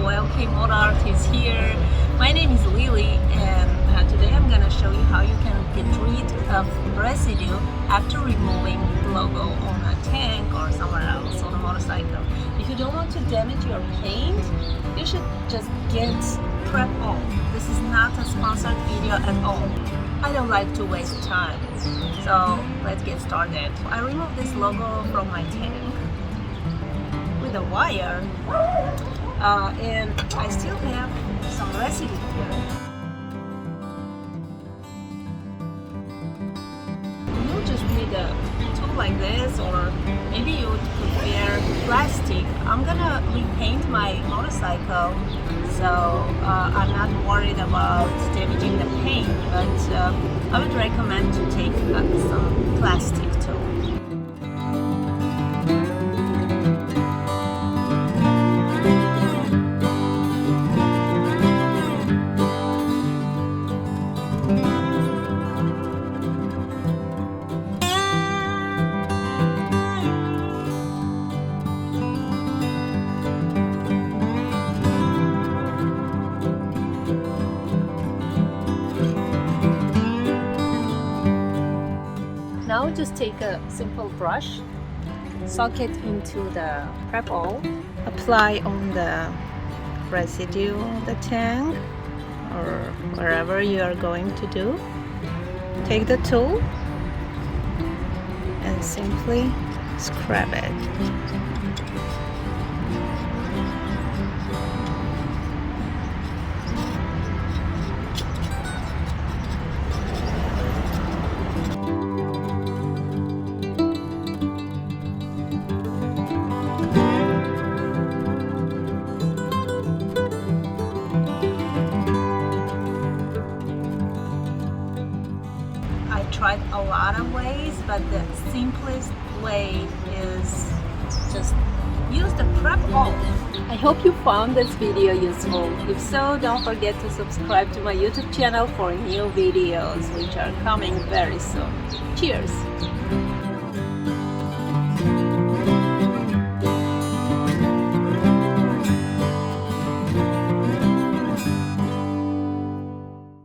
welcome all artists here. My name is Lily, and today I'm gonna show you how you can get rid of residue after removing the logo on a tank or somewhere else on a motorcycle. If you don't want to damage your paint, you should just get prep all. This is not a sponsored video at all. I don't like to waste time, so let's get started. I removed this logo from my tank with a wire, and I still have some residue here. You just need a tool like this, or maybe you would prefer plastic. I'm gonna repaint my motorcycle, so I'm not worried about damaging the paint, but I would recommend to take some plastic tool. Now just take a simple brush, soak it into the prep oil, apply on the residue of the tank or wherever you are going to do. Take the tool and simply scrub it. I tried a lot of ways, but the simplest way is just use the prep oil. I hope you found this video useful. If so, don't forget to subscribe to my YouTube channel for new videos, which are coming very soon. Cheers!